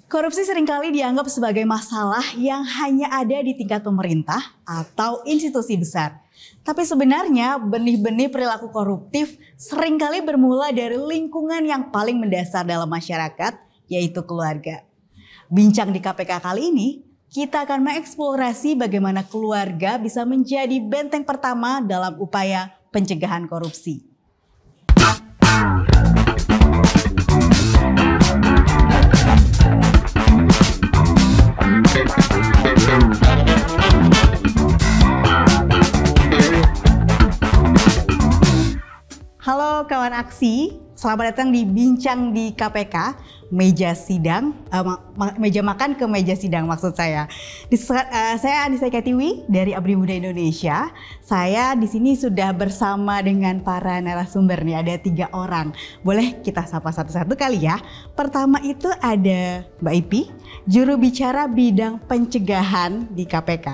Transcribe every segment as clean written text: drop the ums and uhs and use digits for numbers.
Korupsi seringkali dianggap sebagai masalah yang hanya ada di tingkat pemerintah atau institusi besar. Tapi sebenarnya benih-benih perilaku koruptif seringkali bermula dari lingkungan yang paling mendasar dalam masyarakat, yaitu keluarga. Bincang di KPK kali ini, kita akan mengeksplorasi bagaimana keluarga bisa menjadi benteng pertama dalam upaya pencegahan korupsi. Halo kawan aksi, selamat datang di Bincang di KPK, meja sidang, meja makan ke meja sidang maksud saya. Saya Anissa Katiwi dari Abdi Muda Indonesia. Saya di sini sudah bersama dengan para narasumber nih, ada 3 orang. Boleh kita sapa satu-satu kali ya. Pertama itu ada Mbak Ipi, juru bicara bidang pencegahan di KPK.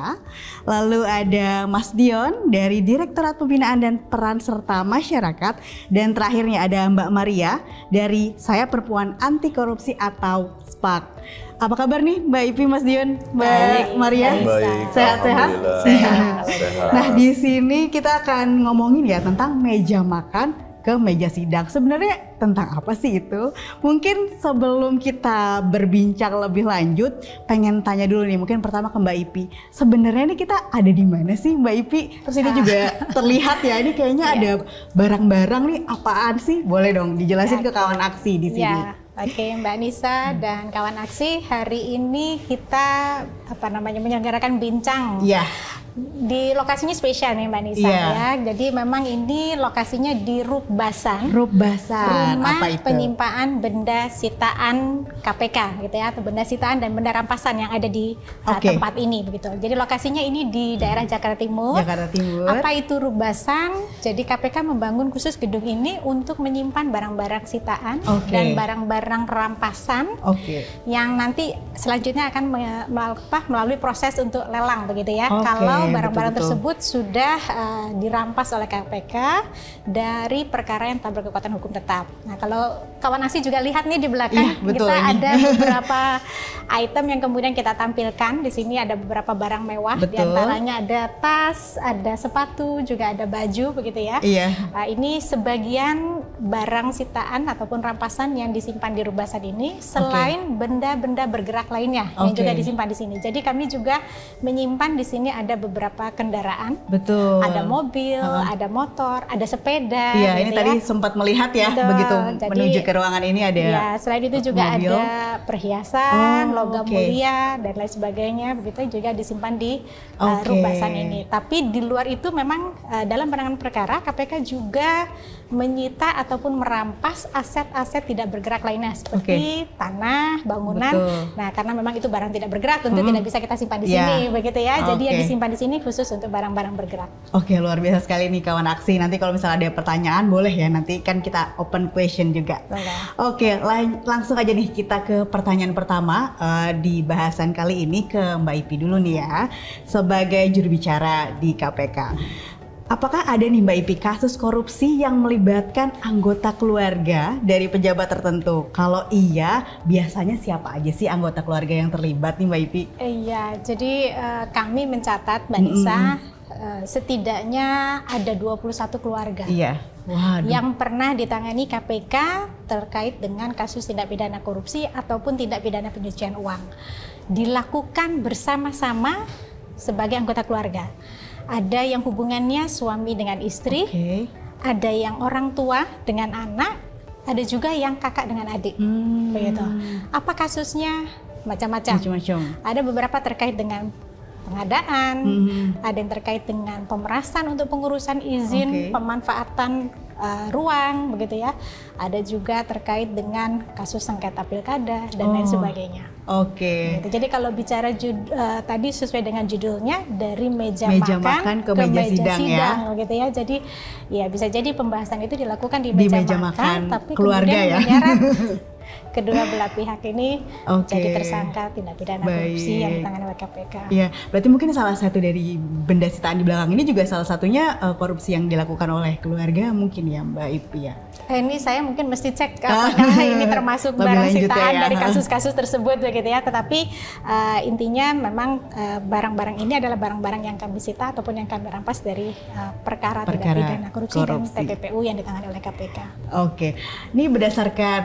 Lalu ada Mas Dion dari Direktorat Pembinaan dan Peran Serta Masyarakat. Dan terakhirnya ada Mbak Maria dari Saya Perempuan Anti Korupsi atau SPAK. Apa kabar nih Mbak Ipi, Mas Dion, Mbak Maria? Baik. Sehat-sehat? Sehat. Nah, di sini kita akan ngomongin ya tentang meja makan ke meja sidang. Sebenarnya tentang apa sih itu? Mungkin sebelum kita berbincang lebih lanjut, pengen tanya dulu nih, mungkin pertama ke Mbak Ipi. Sebenarnya nih kita ada di mana sih Mbak Ipi? Terus ini juga terlihat ya, ini kayaknya ada barang-barang nih, apaan sih? Boleh dong dijelasin ke kawan aksi di sini. Oke, Mbak Nisa dan kawan aksi, hari ini kita menyelenggarakan bincang. Iya. Di lokasinya spesial nih Mbak Nisa ya. Jadi memang ini lokasinya di Rubbasan. Rubbasan. Rumah apa itu? Penyimpanan benda sitaan KPK gitu ya, atau benda sitaan dan benda rampasan yang ada di tempat ini begitu. Jadi lokasinya ini di daerah Jakarta Timur. Jakarta Timur. Apa itu Rubbasan? Jadi KPK membangun khusus gedung ini untuk menyimpan barang-barang sitaan dan barang-barang rampasan yang nanti selanjutnya akan melalui proses untuk lelang begitu ya. Kalau barang-barang tersebut sudah dirampas oleh KPK dari perkara yang tak berkekuatan hukum tetap. Nah, kalau kawan aksi juga lihat nih di belakang, kita ada beberapa item yang kemudian kita tampilkan. Di sini ada beberapa barang mewah, di antaranya ada tas, ada sepatu, juga ada baju begitu ya. Ini sebagian barang sitaan ataupun rampasan yang disimpan di Rubbasan ini, selain benda-benda bergerak lainnya yang juga disimpan di sini. Jadi kami juga menyimpan di sini ada beberapa kendaraan, ada mobil, ada motor, ada sepeda. Iya, ini tadi sempat melihat ya, begitu menuju ke ruangan ini ada. Ya, selain itu juga ada perhiasan, logam mulia dan lain sebagainya, begitu juga disimpan di Rubbasan ini. Tapi di luar itu memang dalam penanganan perkara KPK juga menyita ataupun merampas aset-aset tidak bergerak lainnya seperti tanah, bangunan. Nah, karena memang itu barang tidak bergerak, tentu tidak bisa kita simpan di sini, begitu ya. Jadi yang disimpan di sini khusus untuk barang-barang bergerak. Luar biasa sekali nih kawan aksi. Nanti kalau misalnya ada pertanyaan boleh ya, nanti kan kita open question juga. Langsung aja nih kita ke pertanyaan pertama di bahasan kali ini ke Mbak Ipi dulu nih ya, sebagai juru bicara di KPK. Apakah ada nih Mbak Ipi kasus korupsi yang melibatkan anggota keluarga dari pejabat tertentu? Kalau iya, biasanya siapa aja sih anggota keluarga yang terlibat nih Mbak Ipi? Iya, jadi kami mencatat Mbak Nisa, setidaknya ada 21 keluarga yang pernah ditangani KPK terkait dengan kasus tindak pidana korupsi ataupun tindak pidana pencucian uang. Dilakukan bersama-sama sebagai anggota keluarga. Ada yang hubungannya suami dengan istri, ada yang orang tua dengan anak, ada juga yang kakak dengan adik. Begitu. Apa kasusnya? Macam-macam. Ada beberapa terkait dengan pengadaan, ada yang terkait dengan pemerasan untuk pengurusan izin, pemanfaatan ruang, begitu ya. Ada juga terkait dengan kasus sengketa pilkada dan lain sebagainya. Gitu. Jadi kalau bicara tadi sesuai dengan judulnya, dari meja makan ke meja sidang ya, gitu ya. Jadi ya bisa jadi pembahasan itu dilakukan di meja makan, tapi keluarga kemudian menyeret kedua belah pihak ini jadi tersangka tindak pidana korupsi yang ditangani oleh KPK. Iya, berarti mungkin salah satu dari benda sitaan di belakang ini juga salah satunya korupsi yang dilakukan oleh keluarga mungkin ya Mbak Ipi ya? Ini saya mungkin mesti cek apakah ini termasuk barang sitaan dari kasus-kasus tersebut begitu ya. Tetapi intinya memang barang-barang ini adalah barang-barang yang kami sita ataupun yang kami rampas dari perkara tindak pidana korupsi dan TPPU yang ditangani oleh KPK. Oke, ini berdasarkan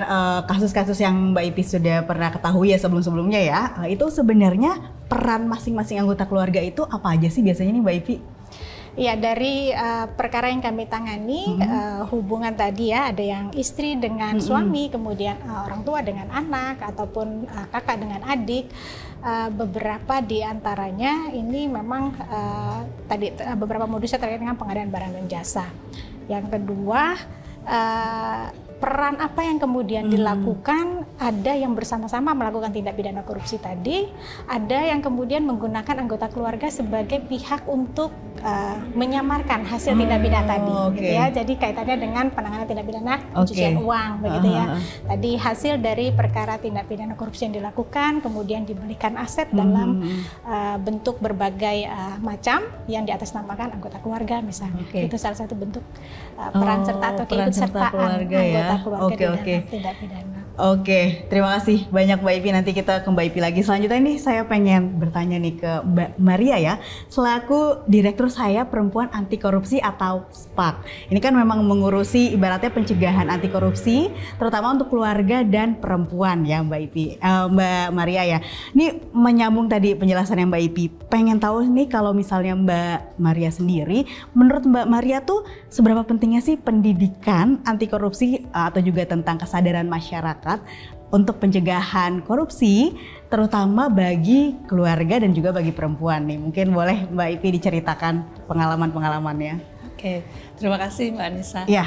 kasus-kasus yang Mbak Ipi sudah pernah ketahui ya sebelum-sebelumnya ya, itu sebenarnya peran masing-masing anggota keluarga itu apa aja sih biasanya nih Mbak Ipi? Ya, dari perkara yang kami tangani, hubungan tadi ya, ada yang istri dengan suami, kemudian orang tua dengan anak, ataupun kakak dengan adik. Beberapa di antaranya ini memang tadi beberapa modusnya terkait dengan pengadaan barang dan jasa. Yang kedua, peran apa yang kemudian dilakukan, ada yang bersama-sama melakukan tindak pidana korupsi tadi, ada yang kemudian menggunakan anggota keluarga sebagai pihak untuk menyamarkan hasil tindak pidana tadi, gitu ya. Jadi kaitannya dengan penanganan tindak pidana pencucian uang, begitu ya. Tadi hasil dari perkara tindak pidana korupsi yang dilakukan, kemudian dibelikan aset dalam bentuk berbagai macam yang diatasnamakan anggota keluarga misalnya. Itu salah satu bentuk peran serta atau keikutsertaan anggota keluarga dalam tindak pidana. Oke, terima kasih banyak Mbak Ipi. Nanti kita ke Mbak Ipi lagi. Selanjutnya nih saya pengen bertanya nih ke Mbak Maria ya, selaku Direktur saya Perempuan Anti Korupsi atau SPAK. Ini kan memang mengurusi ibaratnya pencegahan anti korupsi, terutama untuk keluarga dan perempuan ya Mbak Ipi, Mbak Maria ya. Ini menyambung tadi penjelasannya Mbak Ipi. Pengen tahu nih kalau misalnya Mbak Maria sendiri, menurut Mbak Maria tuh seberapa pentingnya sih pendidikan anti korupsi atau juga tentang kesadaran masyarakat untuk pencegahan korupsi, terutama bagi keluarga dan juga bagi perempuan nih. Mungkin boleh Mbak Ipi diceritakan pengalaman-pengalamannya. Oke, terima kasih Mbak Anissa. Ya.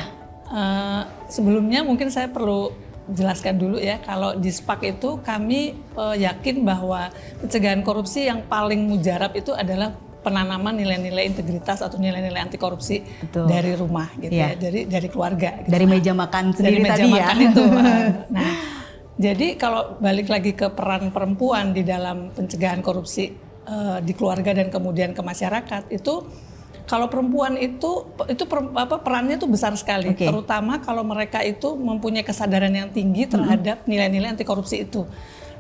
Sebelumnya mungkin saya perlu jelaskan dulu ya, kalau di SPAK itu kami yakin bahwa pencegahan korupsi yang paling mujarab itu adalah penanaman nilai-nilai integritas atau nilai-nilai anti korupsi dari rumah gitu ya, dari keluarga. Gitu. Dari meja makan sendiri dari meja tadi makan ya. Itu. Nah, jadi kalau balik lagi ke peran perempuan di dalam pencegahan korupsi di keluarga dan kemudian ke masyarakat, itu kalau perempuan itu perannya itu besar sekali, terutama kalau mereka itu mempunyai kesadaran yang tinggi terhadap nilai-nilai anti korupsi itu.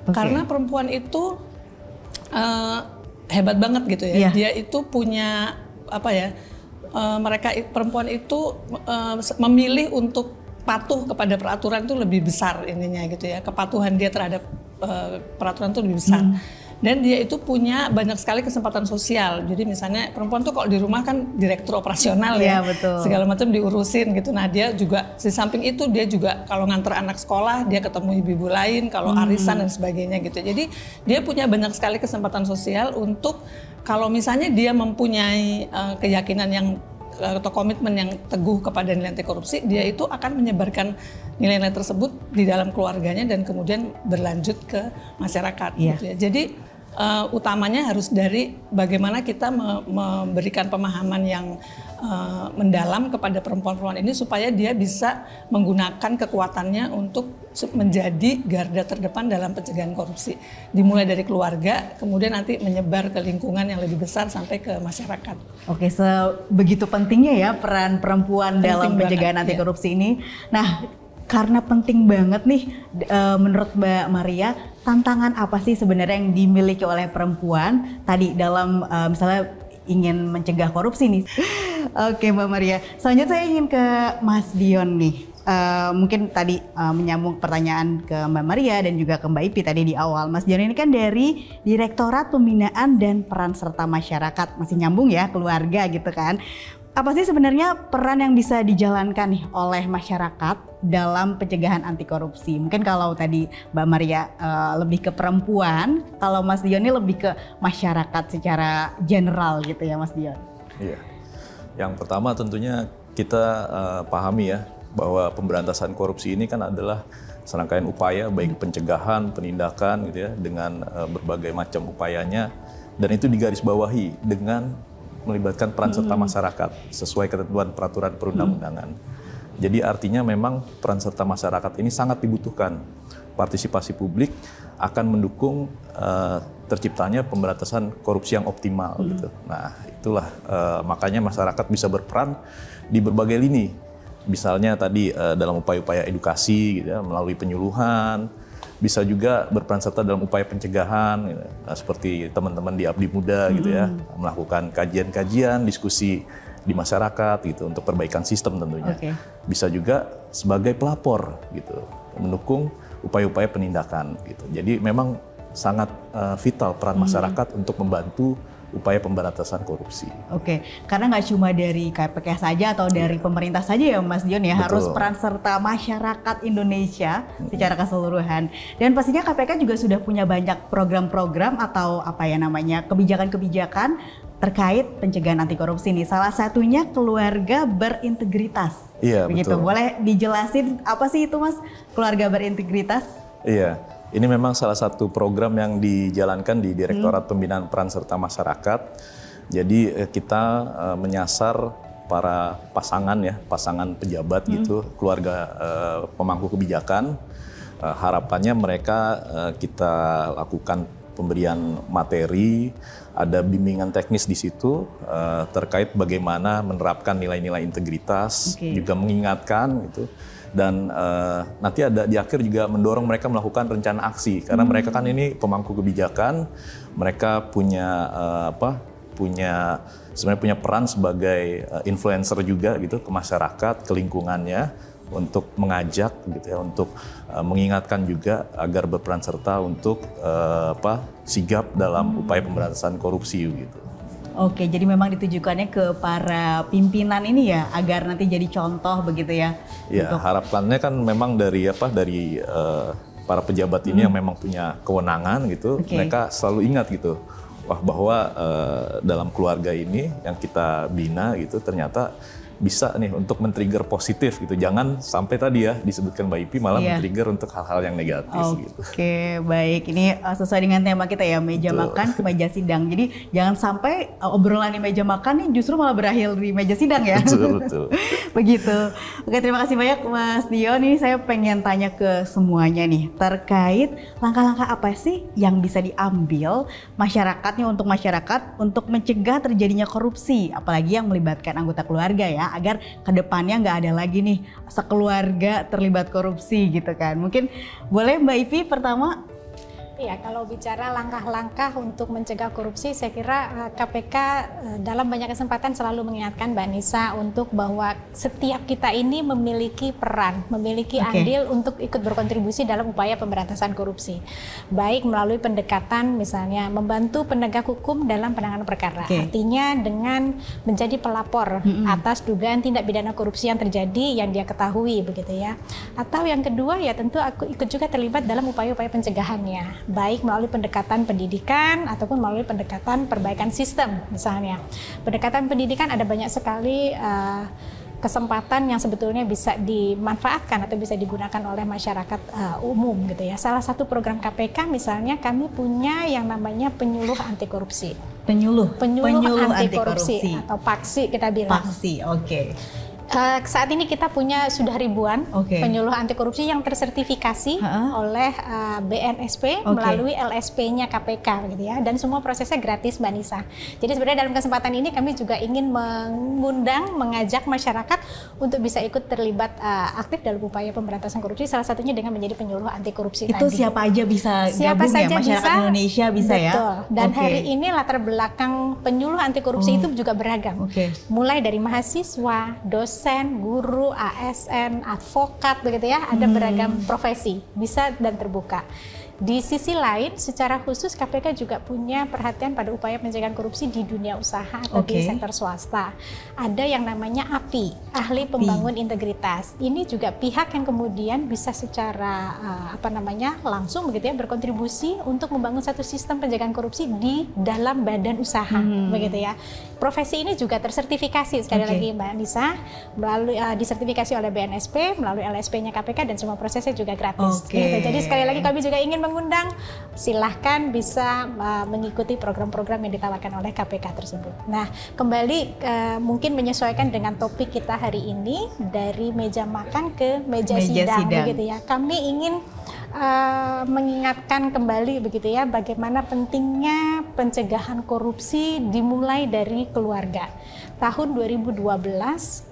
Karena perempuan itu hebat banget gitu ya. Dia itu punya perempuan itu memilih untuk patuh kepada peraturan itu lebih besar ininya gitu ya. Kepatuhan dia terhadap peraturan itu lebih besar. Dan dia itu punya banyak sekali kesempatan sosial. Jadi misalnya perempuan tuh kalau di rumah kan direktur operasional ya, segala macam diurusin gitu. Nah dia juga di samping itu dia juga kalau nganter anak sekolah dia ketemu ibu-ibu lain, kalau arisan dan sebagainya gitu. Jadi dia punya banyak sekali kesempatan sosial untuk kalau misalnya dia mempunyai keyakinan yang atau komitmen yang teguh kepada nilai anti korupsi, dia itu akan menyebarkan nilai-nilai tersebut di dalam keluarganya dan kemudian berlanjut ke masyarakat. Gitu ya. Jadi utamanya harus dari bagaimana kita memberikan pemahaman yang mendalam kepada perempuan-perempuan ini supaya dia bisa menggunakan kekuatannya untuk menjadi garda terdepan dalam pencegahan korupsi. Dimulai dari keluarga, kemudian nanti menyebar ke lingkungan yang lebih besar sampai ke masyarakat. Oke, sebegitu pentingnya ya peran perempuan dalam pencegahan anti korupsi ini. Nah, karena penting banget nih menurut Mbak Maria, tantangan apa sih sebenarnya yang dimiliki oleh perempuan tadi dalam misalnya ingin mencegah korupsi nih? Oke Mbak Maria, selanjutnya saya ingin ke Mas Dion nih. Mungkin tadi menyambung pertanyaan ke Mbak Maria dan juga ke Mbak Ipi tadi di awal. Mas Dion ini kan dari Direktorat Pembinaan dan Peran Serta Masyarakat, masih nyambung ya, keluarga gitu kan. Apa sih sebenarnya peran yang bisa dijalankan nih oleh masyarakat dalam pencegahan anti korupsi? Mungkin kalau tadi Mbak Maria lebih ke perempuan, kalau Mas Dion ini lebih ke masyarakat secara general gitu ya Mas Dion? Iya, yang pertama tentunya kita pahami ya bahwa pemberantasan korupsi ini kan adalah serangkaian upaya baik pencegahan, penindakan gitu ya dengan berbagai macam upayanya, dan itu digarisbawahi dengan melibatkan peran serta masyarakat sesuai ketentuan peraturan perundang-undangan. Jadi artinya memang peran serta masyarakat ini sangat dibutuhkan partisipasi publik akan mendukung terciptanya pemberantasan korupsi yang optimal gitu. Nah, itulah makanya masyarakat bisa berperan di berbagai lini. Misalnya tadi dalam upaya-upaya edukasi gitu ya, melalui penyuluhan, bisa juga berperan serta dalam upaya pencegahan gitu. Nah, seperti teman-teman di Abdi Muda gitu ya, melakukan kajian-kajian, diskusi di masyarakat gitu untuk perbaikan sistem tentunya. Bisa juga sebagai pelapor gitu, mendukung upaya-upaya penindakan gitu. Jadi memang sangat vital peran masyarakat untuk membantu upaya pemberantasan korupsi. Karena nggak cuma dari KPK saja atau dari pemerintah saja ya Mas Dion ya, harus peran serta masyarakat Indonesia secara keseluruhan. Dan pastinya KPK juga sudah punya banyak program-program atau apa ya namanya, kebijakan-kebijakan terkait pencegahan anti korupsi nih. Salah satunya keluarga berintegritas. Iya, begitu. betul. Boleh dijelasin apa sih itu Mas, keluarga berintegritas? Iya. Ini memang salah satu program yang dijalankan di Direktorat Pembinaan Peran Serta Masyarakat. Jadi kita menyasar para pasangan ya, pasangan pejabat gitu, keluarga pemangku kebijakan. Harapannya mereka kita lakukan pemberian materi, ada bimbingan teknis di situ terkait bagaimana menerapkan nilai-nilai integritas, juga mengingatkan gitu. Dan nanti ada di akhir juga mendorong mereka melakukan rencana aksi karena mereka kan ini pemangku kebijakan, mereka punya sebenarnya punya peran sebagai influencer juga gitu ke masyarakat, ke lingkungannya untuk mengajak gitu ya, untuk mengingatkan juga agar berperan serta untuk sigap dalam upaya pemberantasan korupsi gitu. Jadi memang ditujukannya ke para pimpinan ini ya, agar nanti jadi contoh begitu ya. Ya, harapannya kan memang dari para pejabat ini yang memang punya kewenangan gitu, mereka selalu ingat gitu, bahwa dalam keluarga ini yang kita bina gitu ternyata bisa nih untuk men-trigger positif gitu. Jangan sampai tadi ya disebutkan Mbak Ipi malah men-trigger untuk hal-hal yang negatif gitu. Baik. Ini sesuai dengan tema kita ya, meja makan ke meja sidang. Jadi jangan sampai obrolan di meja makan nih justru malah berakhir di meja sidang ya. Betul. Begitu. Terima kasih banyak Mas Dion. Ini saya pengen tanya ke semuanya nih terkait langkah-langkah apa sih yang bisa diambil masyarakatnya untuk mencegah terjadinya korupsi, apalagi yang melibatkan anggota keluarga ya, agar kedepannya nggak ada lagi nih sekeluarga terlibat korupsi gitu kan. Mungkin boleh Mbak Ipi pertama? Ya, kalau bicara langkah-langkah untuk mencegah korupsi, saya kira KPK dalam banyak kesempatan selalu mengingatkan Mbak Nisa untuk bahwa setiap kita ini memiliki peran, memiliki andil untuk ikut berkontribusi dalam upaya pemberantasan korupsi. Baik melalui pendekatan misalnya membantu penegak hukum dalam penanganan perkara. Artinya dengan menjadi pelapor atas dugaan tindak pidana korupsi yang terjadi yang dia ketahui begitu ya. Atau yang kedua ya tentu aku ikut juga terlibat dalam upaya-upaya pencegahannya. Baik melalui pendekatan pendidikan ataupun melalui pendekatan perbaikan sistem misalnya. Pendekatan pendidikan ada banyak sekali kesempatan yang sebetulnya bisa dimanfaatkan atau bisa digunakan oleh masyarakat umum gitu ya. Salah satu program KPK misalnya kami punya yang namanya penyuluh anti korupsi. Penyuluh anti korupsi atau PAKSI kita bilang. PAKSI, saat ini kita punya sudah ribuan penyuluh anti korupsi yang tersertifikasi oleh BNSP melalui LSP-nya KPK gitu ya, dan semua prosesnya gratis Mbak Nisa. Jadi sebenarnya dalam kesempatan ini kami juga ingin mengajak masyarakat untuk bisa ikut terlibat aktif dalam upaya pemberantasan korupsi, salah satunya dengan menjadi penyuluh anti korupsi itu tadi. Siapa aja bisa gabung ya, masyarakat Indonesia bisa ya? Betul. Dan hari ini latar belakang penyuluh anti korupsi itu juga beragam. Mulai dari mahasiswa, dosen, guru, ASN, advokat begitu ya, ada beragam profesi, bisa dan terbuka. Di sisi lain, secara khusus KPK juga punya perhatian pada upaya pencegahan korupsi di dunia usaha atau di sektor swasta. Ada yang namanya API, Ahli Pembangun Integritas. Ini juga pihak yang kemudian bisa secara langsung begitu ya berkontribusi untuk membangun satu sistem pencegahan korupsi di dalam badan usaha begitu ya. Profesi ini juga tersertifikasi sekali lagi Mbak Nisa, melalui disertifikasi oleh BNSP, melalui LSP-nya KPK, dan semua prosesnya juga gratis. Gitu. Jadi sekali lagi kami juga ingin mengundang, silahkan bisa mengikuti program-program yang ditawarkan oleh KPK tersebut. Nah, kembali mungkin menyesuaikan dengan topik kita hari ini, dari meja makan ke meja sidang. Begitu ya. Kami ingin mengingatkan kembali begitu ya, bagaimana pentingnya pencegahan korupsi dimulai dari keluarga. Tahun 2012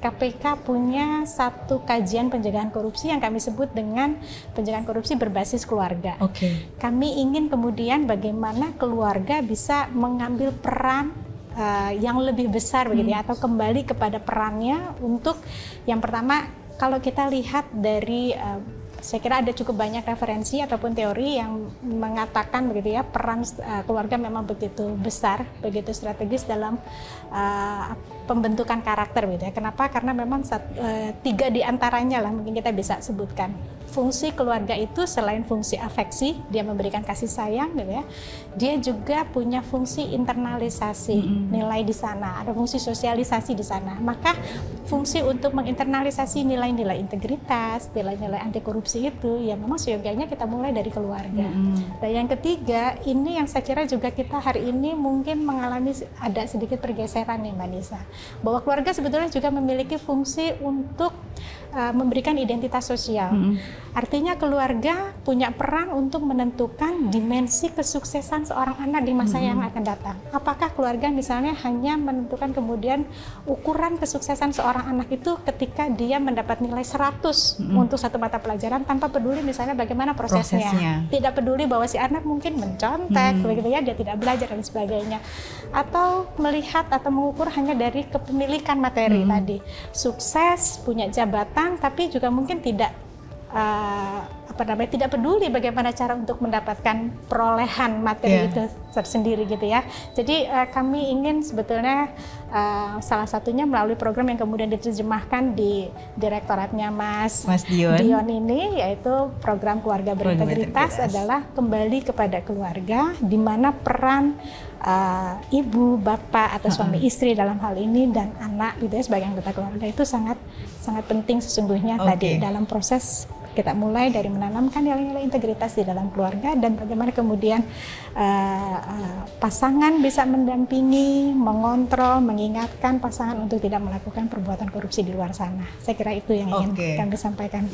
KPK punya satu kajian pencegahan korupsi yang kami sebut dengan pencegahan korupsi berbasis keluarga. Kami ingin kemudian bagaimana keluarga bisa mengambil peran yang lebih besar begitu ya, atau kembali kepada perannya untuk yang pertama, kalau kita lihat dari saya kira ada cukup banyak referensi ataupun teori yang mengatakan begitu ya, peran keluarga memang begitu besar, begitu strategis dalam pembentukan karakter gitu ya. Kenapa? Karena memang 3 di antaranya lah mungkin kita bisa sebutkan. Fungsi keluarga itu selain fungsi afeksi, dia memberikan kasih sayang gitu ya, dia juga punya fungsi internalisasi nilai di sana, ada fungsi sosialisasi di sana. Maka fungsi untuk menginternalisasi nilai-nilai integritas, nilai-nilai anti korupsi itu ya memang seyogianya kita mulai dari keluarga. Dan yang ketiga, ini yang saya kira juga kita hari ini mungkin mengalami ada sedikit pergeseran nih Mbak Nisa, bahwa keluarga sebetulnya juga memiliki fungsi untuk memberikan identitas sosial. Artinya keluarga punya peran untuk menentukan dimensi kesuksesan seorang anak di masa yang akan datang. Apakah keluarga misalnya hanya menentukan kemudian ukuran kesuksesan seorang anak itu ketika dia mendapat nilai 100 untuk satu mata pelajaran tanpa peduli misalnya bagaimana prosesnya. Tidak peduli bahwa si anak mungkin mencontek, begitu ya, dia tidak belajar dan sebagainya. Atau melihat atau mengukur hanya dari kepemilikan materi tadi. Sukses, punya jabatan, tapi juga mungkin tidak tidak peduli bagaimana cara untuk mendapatkan perolehan materi itu tersendiri gitu ya. Jadi kami ingin sebetulnya salah satunya melalui program yang kemudian diterjemahkan di direktoratnya Mas Dion ini, yaitu program keluarga berintegritas adalah kembali kepada keluarga, di mana peran ibu, bapak atau suami istri dalam hal ini dan anak gitu ya sebagai anggota keluarga itu sangat penting sesungguhnya tadi dalam proses kita mulai dari menanamkan nilai-nilai integritas di dalam keluarga dan bagaimana kemudian pasangan bisa mendampingi, mengontrol, mengingatkan pasangan untuk tidak melakukan perbuatan korupsi di luar sana. Saya kira itu yang ingin kami sampaikan.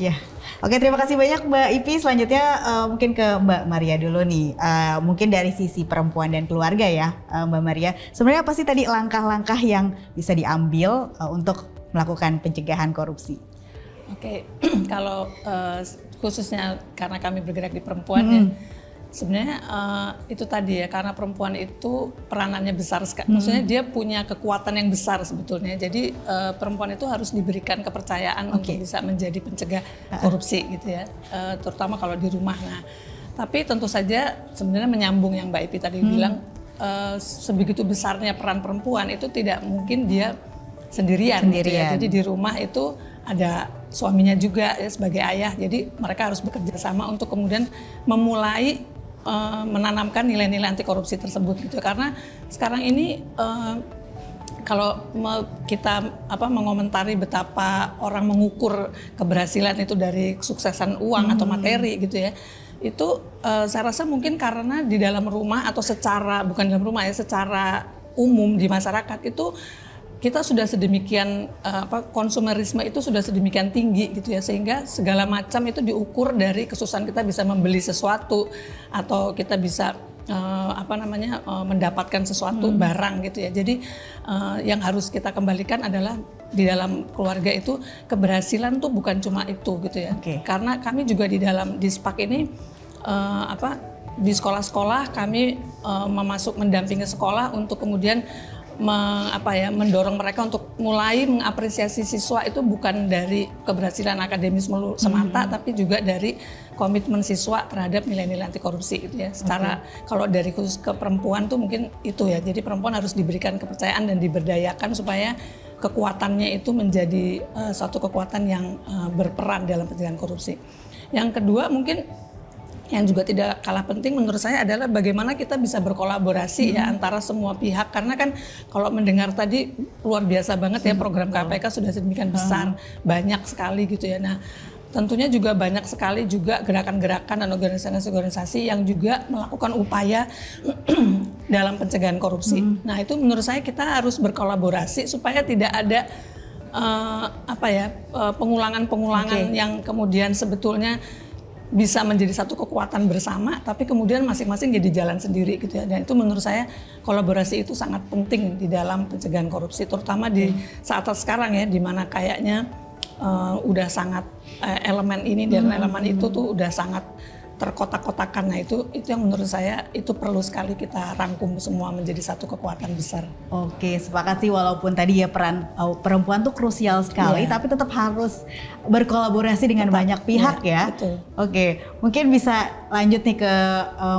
Oke, terima kasih banyak Mbak Ipi. Selanjutnya mungkin ke Mbak Maria dulu nih. Mungkin dari sisi perempuan dan keluarga ya, Mbak Maria. Sebenarnya apa sih tadi langkah-langkah yang bisa diambil untuk melakukan pencegahan korupsi? Oke, kalau khususnya karena kami bergerak di perempuan ya, sebenarnya itu tadi ya, karena perempuan itu peranannya besar sekali, maksudnya dia punya kekuatan yang besar sebetulnya. Jadi perempuan itu harus diberikan kepercayaan untuk bisa menjadi pencegah korupsi gitu ya, terutama kalau di rumah. Nah, tapi tentu saja sebenarnya menyambung yang Mbak Ipi tadi bilang, sebegitu besarnya peran perempuan itu tidak mungkin dia sendirian. Gitu ya. Jadi di rumah itu ada suaminya juga ya sebagai ayah, jadi mereka harus bekerja sama untuk kemudian memulai menanamkan nilai-nilai anti korupsi tersebut gitu. Karena sekarang ini kalau kita mengomentari betapa orang mengukur keberhasilan itu dari kesuksesan uang atau materi gitu ya, itu saya rasa mungkin karena di dalam rumah atau bukan dalam rumah ya, secara umum di masyarakat itu kita sudah sedemikian konsumerisme itu sudah sedemikian tinggi gitu ya, sehingga segala macam itu diukur dari kesusahan kita bisa membeli sesuatu atau kita bisa mendapatkan sesuatu barang gitu ya. Jadi yang harus kita kembalikan adalah di dalam keluarga itu keberhasilan tuh bukan cuma itu gitu ya. Karena kami juga di SPAK ini di sekolah-sekolah kami mendampingi sekolah untuk kemudian mendorong mereka untuk mulai mengapresiasi siswa itu bukan dari keberhasilan akademis semata, tapi juga dari komitmen siswa terhadap nilai-nilai anti korupsi gitu ya. Secara kalau dari khusus ke perempuan tuh mungkin itu ya. Jadi perempuan harus diberikan kepercayaan dan diberdayakan supaya kekuatannya itu menjadi suatu kekuatan yang berperan dalam pencegahan korupsi. Yang kedua mungkin yang juga tidak kalah penting menurut saya adalah bagaimana kita bisa berkolaborasi ya antara semua pihak, karena kan kalau mendengar tadi luar biasa banget ya program KPK sudah sedemikian besar, banyak sekali gitu ya. Nah, tentunya juga banyak sekali juga gerakan-gerakan dan organisasi-organisasi yang juga melakukan upaya dalam pencegahan korupsi. Nah, itu menurut saya kita harus berkolaborasi supaya tidak ada pengulangan-pengulangan yang kemudian sebetulnya bisa menjadi satu kekuatan bersama, tapi kemudian masing-masing jadi jalan sendiri gitu ya. Dan itu menurut saya kolaborasi itu sangat penting di dalam pencegahan korupsi, terutama di saat sekarang ya, di mana kayaknya udah sangat elemen ini dan elemen itu tuh udah sangat terkotak-kotakan. Nah itu yang menurut saya itu perlu sekali kita rangkum semua menjadi satu kekuatan besar. Oke, sepakat sih, walaupun tadi ya peran perempuan tuh krusial sekali, tapi tetap harus berkolaborasi dengan banyak pihak ya. Betul. Oke, mungkin bisa lanjut nih ke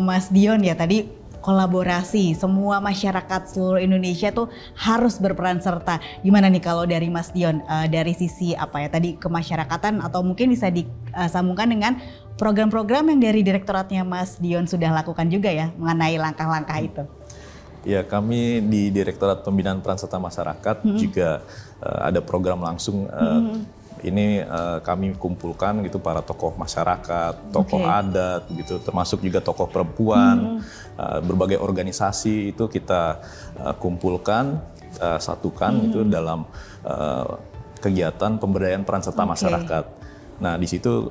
Mas Dion ya, tadi kolaborasi, semua masyarakat seluruh Indonesia tuh harus berperan serta. Gimana nih kalau dari Mas Dion, dari sisi apa ya tadi kemasyarakatan, atau mungkin bisa disambungkan dengan program-program yang dari direktoratnya Mas Dion sudah lakukan juga ya mengenai langkah-langkah itu? Ya, kami di Direktorat Pembinaan Peran Serta Masyarakat juga ada program langsung. Ini kami kumpulkan gitu para tokoh masyarakat, tokoh adat gitu, termasuk juga tokoh perempuan, berbagai organisasi itu kita kumpulkan, satukan itu dalam kegiatan pemberdayaan peran serta masyarakat. Nah, di situ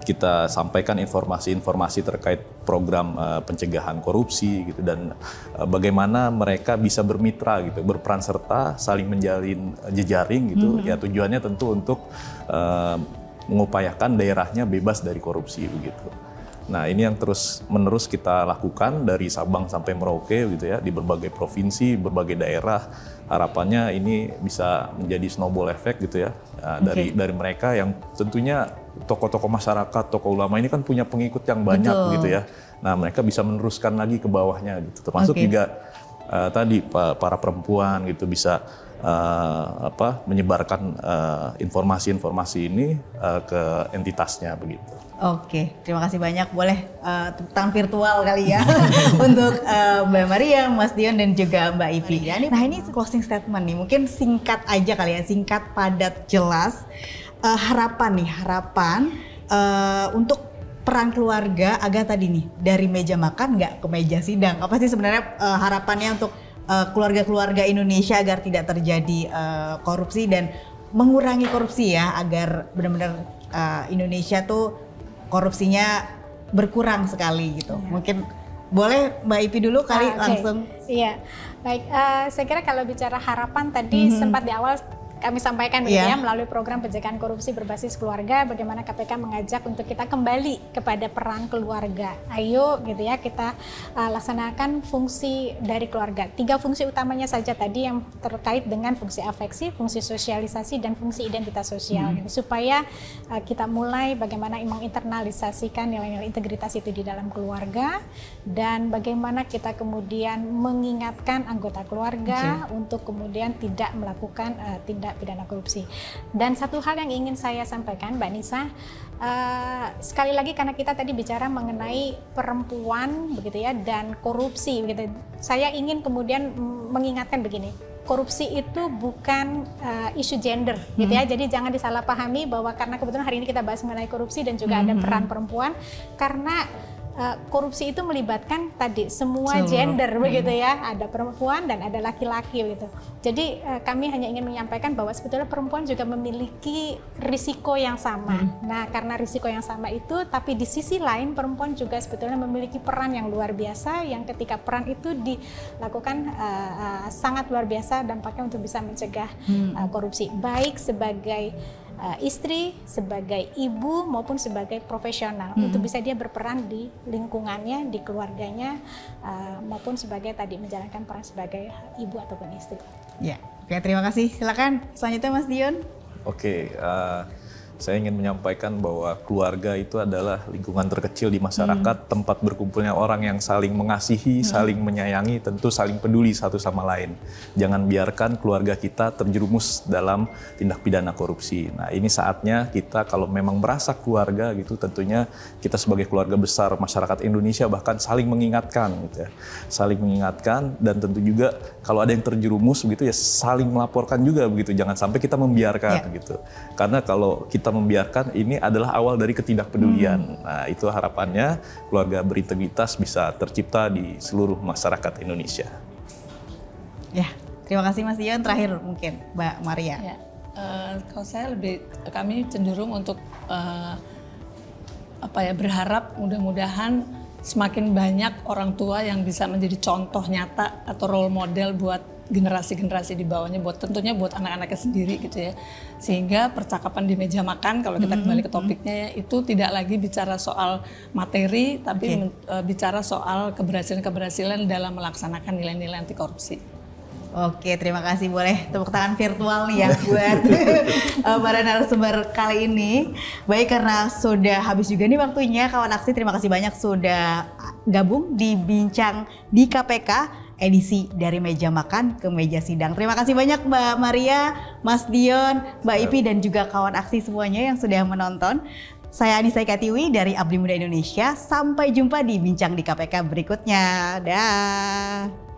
kita sampaikan informasi-informasi terkait program pencegahan korupsi gitu, dan bagaimana mereka bisa bermitra gitu, berperan serta, saling menjalin jejaring gitu. Ya, tujuannya tentu untuk mengupayakan daerahnya bebas dari korupsi begitu. Nah, ini yang terus-menerus kita lakukan dari Sabang sampai Merauke gitu ya, di berbagai provinsi, berbagai daerah. Harapannya ini bisa menjadi snowball effect gitu ya, dari mereka yang tentunya tokoh-tokoh masyarakat, tokoh ulama ini kan punya pengikut yang banyak gitu ya. Nah, mereka bisa meneruskan lagi ke bawahnya gitu, termasuk juga tadi para perempuan gitu bisa menyebarkan informasi-informasi ini ke entitasnya begitu. Oke, terima kasih banyak. Boleh tepuk tangan virtual kali ya untuk Mbak Maria, Mas Dion, dan juga Mbak Ipi. Nah, ini closing statement nih, mungkin singkat aja kali ya, singkat, padat, jelas. Harapan untuk peran keluarga agar tadi nih dari meja makan nggak ke meja sidang. Apa sih sebenarnya harapannya untuk keluarga-keluarga Indonesia agar tidak terjadi korupsi dan mengurangi korupsi ya, agar benar-benar Indonesia tuh korupsinya berkurang sekali gitu. Mungkin boleh Mbak Ipi dulu kali langsung. Iya, baik. Saya kira kalau bicara harapan tadi sempat di awal kami sampaikan gitu ya, melalui program pencegahan korupsi berbasis keluarga, bagaimana KPK mengajak untuk kita kembali kepada peran keluarga. Ayo gitu ya, kita laksanakan fungsi dari keluarga. 3 fungsi utamanya saja tadi yang terkait dengan fungsi afeksi, fungsi sosialisasi, dan fungsi identitas sosial. Gitu. Supaya kita mulai bagaimana menginternalisasikan nilai-nilai integritas itu di dalam keluarga, dan bagaimana kita kemudian mengingatkan anggota keluarga untuk kemudian tidak melakukan tindak pidana korupsi. Dan satu hal yang ingin saya sampaikan, Mbak Nisa, sekali lagi karena kita tadi bicara mengenai perempuan begitu ya, dan korupsi begitu. Saya ingin kemudian mengingatkan begini. Korupsi itu bukan isu gender gitu ya. Jadi jangan disalahpahami bahwa karena kebetulan hari ini kita bahas mengenai korupsi dan juga ada peran perempuan, karena korupsi itu melibatkan tadi semua gender begitu ya, ada perempuan dan ada laki-laki gitu. Jadi kami hanya ingin menyampaikan bahwa sebetulnya perempuan juga memiliki risiko yang sama. Nah, karena risiko yang sama itu, tapi di sisi lain perempuan juga sebetulnya memiliki peran yang luar biasa, yang ketika peran itu dilakukan sangat luar biasa dampaknya untuk bisa mencegah korupsi, baik sebagai istri, sebagai ibu, maupun sebagai profesional, untuk bisa dia berperan di lingkungannya, di keluarganya, maupun sebagai tadi menjalankan peran sebagai ibu ataupun istri. Ya, oke, terima kasih. Silakan selanjutnya Mas Dion. Oke, saya ingin menyampaikan bahwa keluarga itu adalah lingkungan terkecil di masyarakat, tempat berkumpulnya orang yang saling mengasihi, saling menyayangi, tentu saling peduli satu sama lain. Jangan biarkan keluarga kita terjerumus dalam tindak pidana korupsi. Nah, ini saatnya kita kalau memang merasa keluarga gitu, tentunya kita sebagai keluarga besar masyarakat Indonesia bahkan saling mengingatkan gitu ya. Saling mengingatkan, dan tentu juga kalau ada yang terjerumus begitu ya saling melaporkan juga begitu. Jangan sampai kita membiarkan gitu. Karena kalau kita membiarkan, ini adalah awal dari ketidakpedulian. Nah, itu harapannya keluarga berintegritas bisa tercipta di seluruh masyarakat Indonesia. Ya, terima kasih Mas Dion. Terakhir mungkin Mbak Maria. Ya, kalau saya kami cenderung untuk berharap mudah-mudahan semakin banyak orang tua yang bisa menjadi contoh nyata atau role model buat generasi-generasi di bawahnya, tentunya buat anak-anaknya sendiri gitu ya. Sehingga percakapan di meja makan, kalau kita kembali ke topiknya ya, itu tidak lagi bicara soal materi, tapi bicara soal keberhasilan-keberhasilan dalam melaksanakan nilai-nilai anti korupsi. Oke, terima kasih. Boleh tepuk tangan virtual nih ya buat para narasumber kali ini. Baik, karena sudah habis juga nih waktunya, kawan aksi, terima kasih banyak sudah gabung di Bincang di KPK edisi dari meja makan ke meja sidang. Terima kasih banyak Mbak Maria, Mas Dion, Mbak Ipi, dan juga kawan aksi semuanya yang sudah menonton. Saya Anissa Katiwi dari Abdi Muda Indonesia. Sampai jumpa di Bincang di KPK berikutnya. Dah.